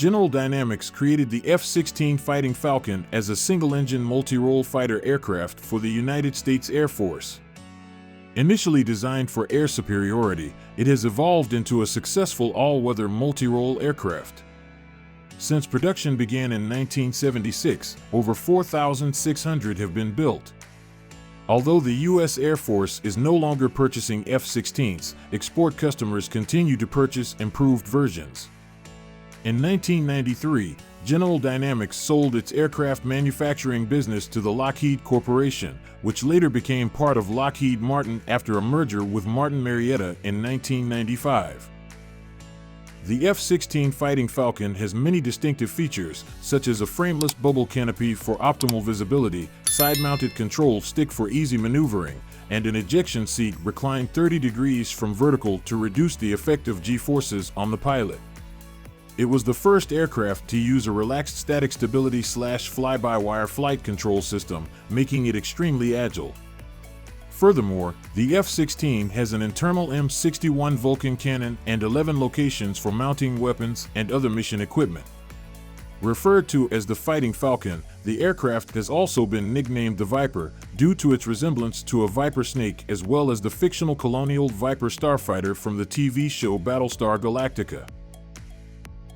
General Dynamics created the F-16 Fighting Falcon as a single-engine multirole fighter aircraft for the United States Air Force. Initially designed for air superiority, it has evolved into a successful all-weather multirole aircraft. Since production began in 1976, over 4,600 have been built. Although the U.S. Air Force is no longer purchasing F-16s, export customers continue to purchase improved versions. In 1993, General Dynamics sold its aircraft manufacturing business to the Lockheed Corporation, which later became part of Lockheed Martin after a merger with Martin Marietta in 1995. The F-16 Fighting Falcon has many distinctive features, such as a frameless bubble canopy for optimal visibility, side-mounted control stick for easy maneuvering, and an ejection seat reclined 30 degrees from vertical to reduce the effect of G-forces on the pilot. It was the first aircraft to use a relaxed static stability / fly-by-wire flight control system, making it extremely agile. Furthermore, the F-16 has an internal M61 Vulcan cannon and 11 locations for mounting weapons and other mission equipment. Referred to as the Fighting Falcon, the aircraft has also been nicknamed the Viper due to its resemblance to a viper snake, as well as the fictional colonial Viper starfighter from the TV show Battlestar Galactica.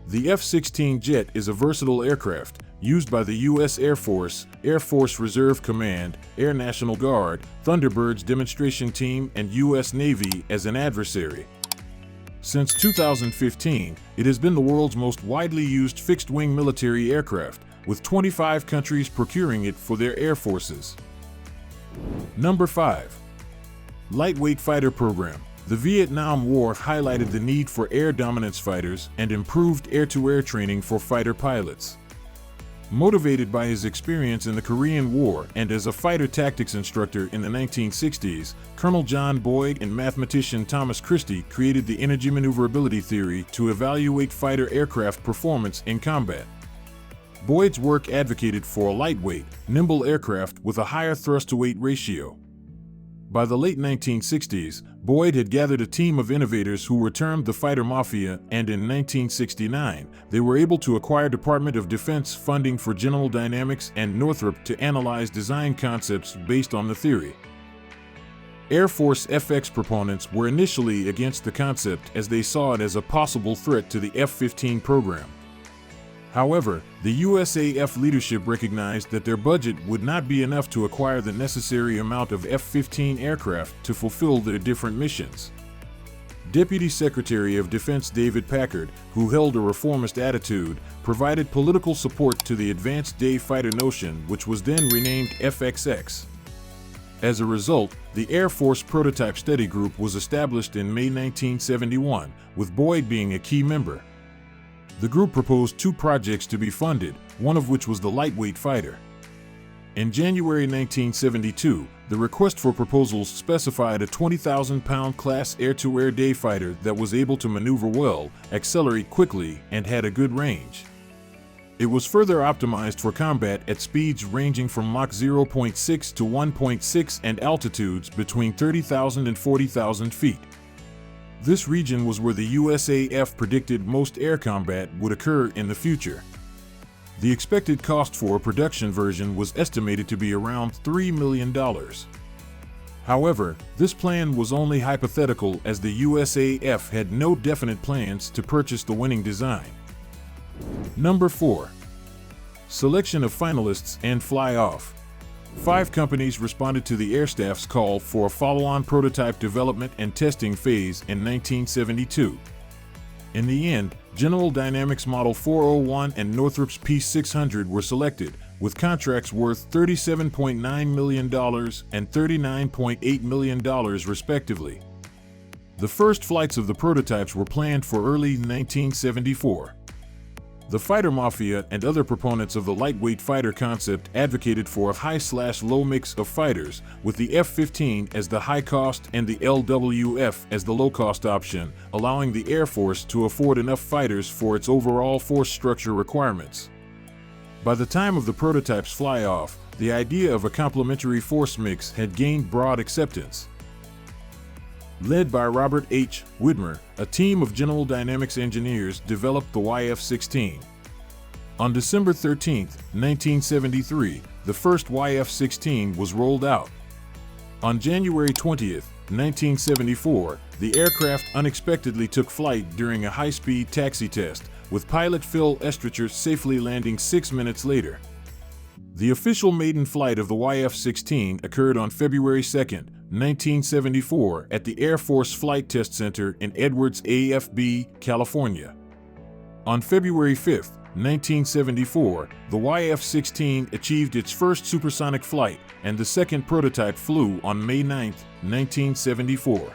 The F-16 jet is a versatile aircraft used by the U.S. Air Force, Air Force Reserve Command, Air National Guard, Thunderbirds demonstration team, and U.S. Navy as an adversary. Since 2015, it has been the world's most widely used fixed-wing military aircraft, with 25 countries procuring it for their air forces. Number 5. Lightweight Fighter Program. The Vietnam War highlighted the need for air dominance fighters and improved air-to-air training for fighter pilots. Motivated by his experience in the Korean War and as a fighter tactics instructor in the 1960s, Colonel John Boyd and mathematician Thomas Christie created the energy maneuverability theory to evaluate fighter aircraft performance in combat. Boyd's work advocated for a lightweight, nimble aircraft with a higher thrust-to-weight ratio. By the late 1960s, Boyd had gathered a team of innovators who were termed the Fighter Mafia, and in 1969, they were able to acquire Department of Defense funding for General Dynamics and Northrop to analyze design concepts based on the theory. Air Force FX proponents were initially against the concept as they saw it as a possible threat to the F-15 program. However, the USAF leadership recognized that their budget would not be enough to acquire the necessary amount of F-15 aircraft to fulfill their different missions. Deputy Secretary of Defense David Packard, who held a reformist attitude, provided political support to the Advanced Day Fighter notion, which was then renamed FXX. As a result, the Air Force Prototype Study Group was established in May 1971, with Boyd being a key member. The group proposed 2 projects to be funded, one of which was the lightweight fighter. In January 1972, the request for proposals specified a 20,000-pound class air-to-air day fighter that was able to maneuver well, accelerate quickly, and had a good range. It was further optimized for combat at speeds ranging from Mach 0.6 to 1.6 and altitudes between 30,000 and 40,000 feet. This region was where the USAF predicted most air combat would occur in the future. The expected cost for a production version was estimated to be around $3 million. However, this plan was only hypothetical as the USAF had no definite plans to purchase the winning design. Number 4. Selection of finalists and fly-off. 5 companies responded to the Air Staff's call for a follow-on prototype development and testing phase in 1972. In the end, General Dynamics Model 401 and Northrop's P600 were selected, with contracts worth $37.9 million and $39.8 million respectively. The first flights of the prototypes were planned for early 1974. The Fighter Mafia and other proponents of the lightweight fighter concept advocated for a high/low mix of fighters, with the F-15 as the high-cost and the LWF as the low-cost option, allowing the Air Force to afford enough fighters for its overall force structure requirements. By the time of the prototype's fly-off, the idea of a complementary force mix had gained broad acceptance. Led by Robert H. Widmer, a team of General Dynamics engineers developed the YF-16. On December 13, 1973, the first YF-16 was rolled out. On January 20, 1974, the aircraft unexpectedly took flight during a high-speed taxi test, with pilot Phil Estridger safely landing 6 minutes later. The official maiden flight of the YF-16 occurred on February 2, 1974, at the Air Force Flight Test Center in Edwards, AFB, California. On February 5, 1974, the YF-16 achieved its first supersonic flight, and the second prototype flew on May 9, 1974.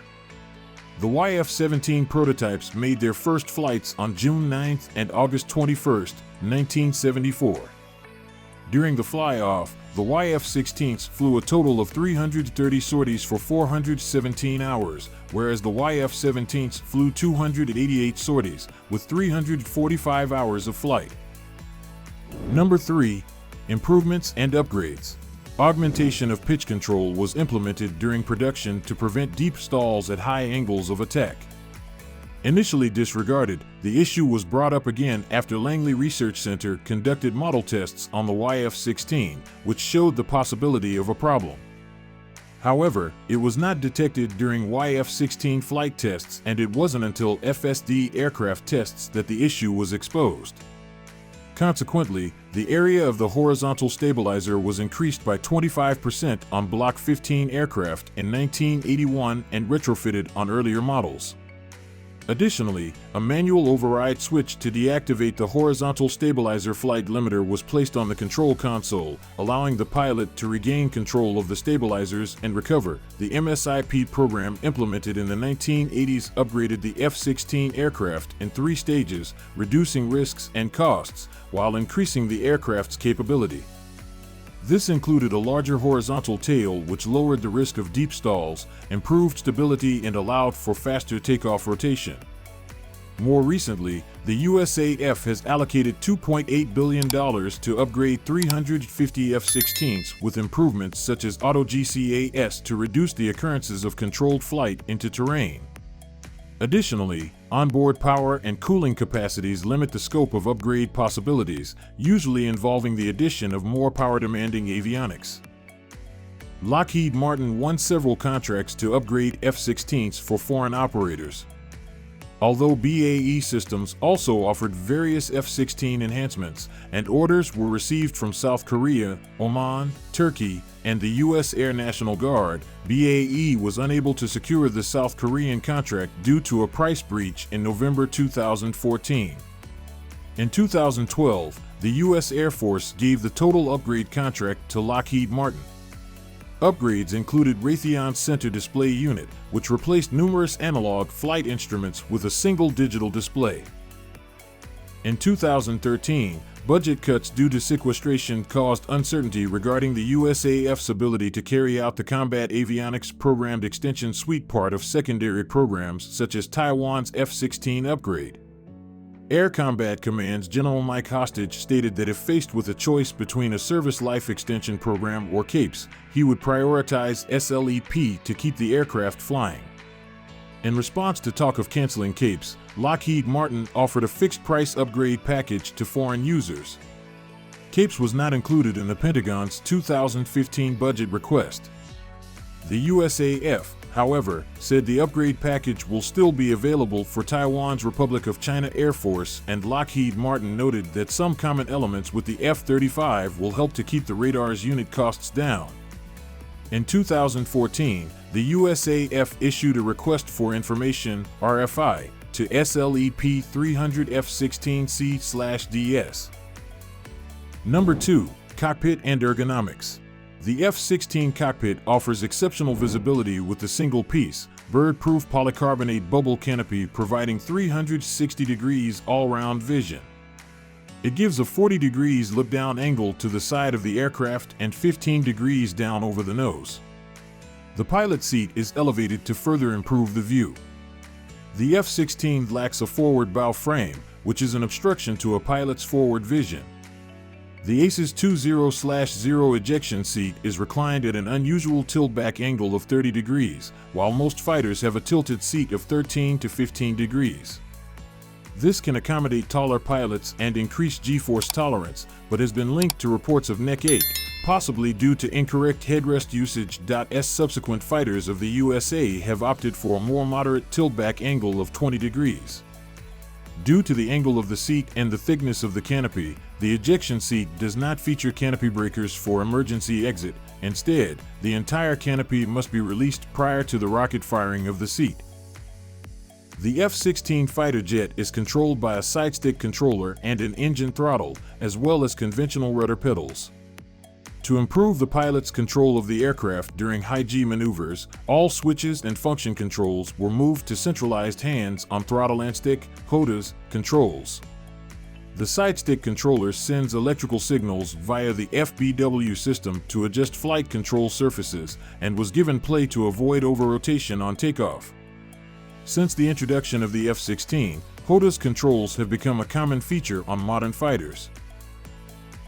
The YF-17 prototypes made their first flights on June 9 and August 21, 1974. During the fly-off, the YF-16s flew a total of 330 sorties for 417 hours, whereas the YF-17s flew 288 sorties, with 345 hours of flight. Number 3. Improvements and upgrades. Augmentation of pitch control was implemented during production to prevent deep stalls at high angles of attack. Initially disregarded, the issue was brought up again after Langley Research Center conducted model tests on the YF-16, which showed the possibility of a problem. However, it was not detected during YF-16 flight tests, and it wasn't until FSD aircraft tests that the issue was exposed. Consequently, the area of the horizontal stabilizer was increased by 25% on Block 15 aircraft in 1981 and retrofitted on earlier models. Additionally, a manual override switch to deactivate the horizontal stabilizer flight limiter was placed on the control console, allowing the pilot to regain control of the stabilizers and recover. The MSIP program implemented in the 1980s upgraded the F-16 aircraft in 3 stages, reducing risks and costs, while increasing the aircraft's capability. This included a larger horizontal tail, which lowered the risk of deep stalls, improved stability, and allowed for faster takeoff rotation. More recently, the USAF has allocated $2.8 billion to upgrade 350 F-16s with improvements such as auto-GCAS to reduce the occurrences of controlled flight into terrain. Additionally, onboard power and cooling capacities limit the scope of upgrade possibilities, usually involving the addition of more power-demanding avionics. Lockheed Martin won several contracts to upgrade F-16s for foreign operators. Although BAE Systems also offered various F-16 enhancements, and orders were received from South Korea, Oman, Turkey, and the U.S. Air National Guard, BAE was unable to secure the South Korean contract due to a price breach in November 2014. In 2012, the U.S. Air Force gave the total upgrade contract to Lockheed Martin. Upgrades included Raytheon's center display unit, which replaced numerous analog flight instruments with a single digital display. In 2013, budget cuts due to sequestration caused uncertainty regarding the USAF's ability to carry out the Combat Avionics Programmed Extension Suite part of secondary programs such as Taiwan's F-16 upgrade. Air Combat Command's General Mike Hostage stated that if faced with a choice between a Service Life Extension Program or CAPES, he would prioritize SLEP to keep the aircraft flying. In response to talk of canceling CAPES, Lockheed Martin offered a fixed-price upgrade package to foreign users. CAPES was not included in the Pentagon's 2015 budget request. The USAF, however, said the upgrade package will still be available for Taiwan's Republic of China Air Force, and Lockheed Martin noted that some common elements with the F-35 will help to keep the radar's unit costs down. In 2014, the USAF issued a Request for Information (RFI) to SLEP 300 F-16C/DS. Number 2. Cockpit and ergonomics. The F-16 cockpit offers exceptional visibility with the single-piece, bird-proof polycarbonate bubble canopy providing 360 degrees all-round vision. It gives a 40 degrees look-down angle to the side of the aircraft and 15 degrees down over the nose. The pilot seat is elevated to further improve the view. The F-16 lacks a forward bow frame, which is an obstruction to a pilot's forward vision. The ACES 20/0 ejection seat is reclined at an unusual tilt-back angle of 30 degrees, while most fighters have a tilted seat of 13 to 15 degrees. This can accommodate taller pilots and increase G-force tolerance, but has been linked to reports of neck ache, possibly due to incorrect headrest usage. As subsequent fighters of the USA have opted for a more moderate tiltback angle of 20 degrees. Due to the angle of the seat and the thickness of the canopy, the ejection seat does not feature canopy breakers for emergency exit. Instead, the entire canopy must be released prior to the rocket firing of the seat. The F-16 fighter jet is controlled by a sidestick controller and an engine throttle, as well as conventional rudder pedals. To improve the pilot's control of the aircraft during high-G maneuvers, all switches and function controls were moved to centralized hands-on throttle and stick (HOTAS) controls. The sidestick controller sends electrical signals via the FBW system to adjust flight control surfaces and was given play to avoid over-rotation on takeoff. Since the introduction of the F-16, HOTAS controls have become a common feature on modern fighters.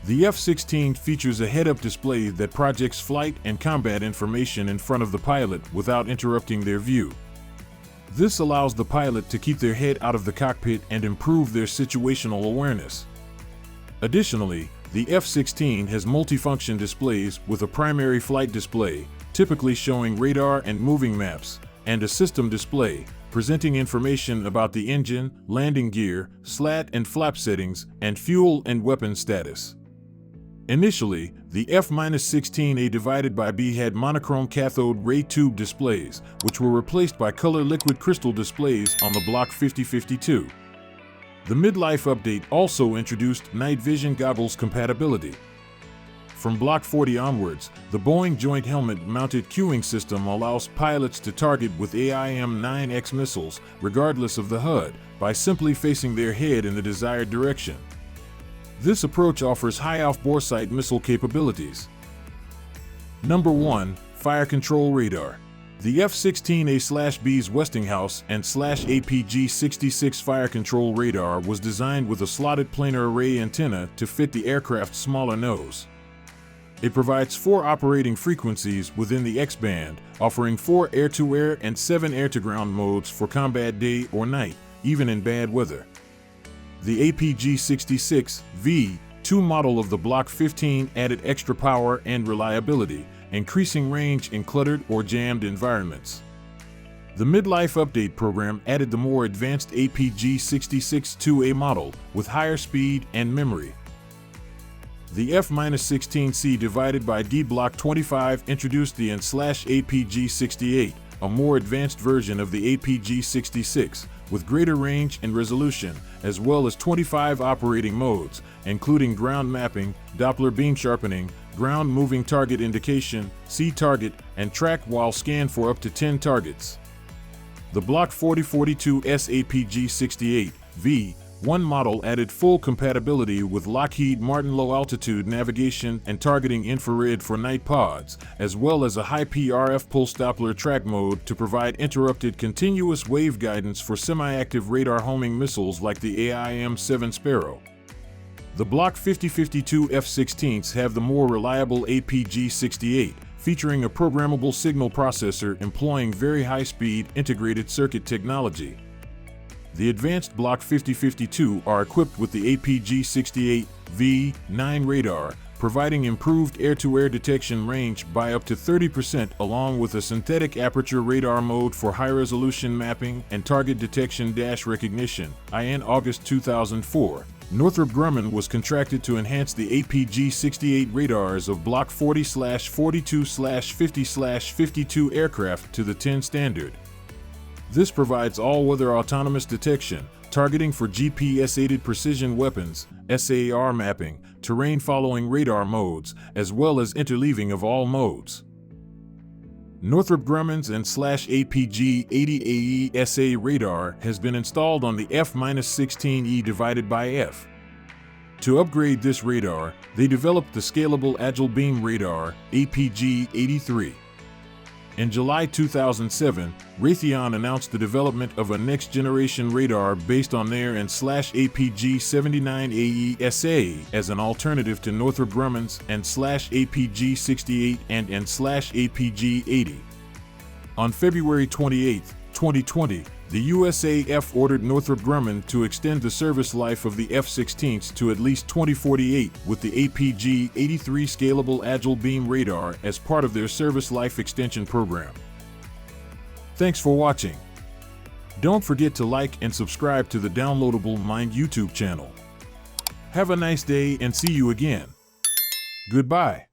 The F-16 features a head-up display that projects flight and combat information in front of the pilot without interrupting their view. This allows the pilot to keep their head out of the cockpit and improve their situational awareness. Additionally, the F-16 has multifunction displays with a primary flight display, typically showing radar and moving maps, and a system display, presenting information about the engine, landing gear, slat and flap settings, and fuel and weapon status. Initially, the F-16A/B had monochrome cathode ray tube displays, which were replaced by color liquid crystal displays on the Block 5052. The midlife update also introduced night vision goggles compatibility. From Block 40 onwards, the Boeing Joint Helmet-Mounted Cueing System allows pilots to target with AIM-9X missiles, regardless of the HUD, by simply facing their head in the desired direction. This approach offers high off-boresight missile capabilities. Number 1. Fire Control Radar. The F-16A/B's Westinghouse and /APG-66 Fire Control Radar was designed with a slotted planar array antenna to fit the aircraft's smaller nose. It provides 4 operating frequencies within the X-band, offering 4 air-to-air and 7 air-to-ground modes for combat day or night, even in bad weather. The APG-66V2 model of the Block 15 added extra power and reliability, increasing range in cluttered or jammed environments. The Midlife Update program added the more advanced APG-66-2A model with higher speed and memory. The F-16C/D Block 25 introduced the APG-68, a more advanced version of the APG-66, with greater range and resolution, as well as 25 operating modes, including ground mapping, Doppler beam sharpening, ground moving target indication, see target, and track while scan for up to 10 targets. The Block 4042S APG-68V1 model added full compatibility with Lockheed Martin low-altitude navigation and targeting infrared for night pods, as well as a high PRF pulse Doppler track mode to provide interrupted continuous wave guidance for semi-active radar homing missiles like the AIM-7 Sparrow. The Block 5052 F-16s have the more reliable APG-68, featuring a programmable signal processor employing very high-speed integrated circuit technology. The advanced Block 5052 are equipped with the APG-68V9 radar, providing improved air-to-air detection range by up to 30% along with a synthetic aperture radar mode for high-resolution mapping and target detection-recognition. In August 2004, Northrop Grumman was contracted to enhance the APG-68 radars of Block 40/42/50/52 aircraft to the 10 standard. This provides all-weather autonomous detection, targeting for GPS-aided precision weapons, SAR mapping, terrain-following radar modes, as well as interleaving of all modes. Northrop Grumman's and /APG-80AE SA radar has been installed on the F-16E/F. To upgrade this radar, they developed the Scalable Agile Beam Radar, APG-83. In July 2007, Raytheon announced the development of a next-generation radar based on their and /APG-79AE SA as an alternative to Northrop Grumman's and /APG-68 and /APG-80. On February 28, 2020, The USAF ordered Northrop Grumman to extend the service life of the F-16s to at least 2048 with the APG-83 Scalable Agile Beam Radar as part of their service life extension program. Thanks for watching. Don't forget to like and subscribe to the Downloadable Mind YouTube channel. Have a nice day and see you again. Goodbye.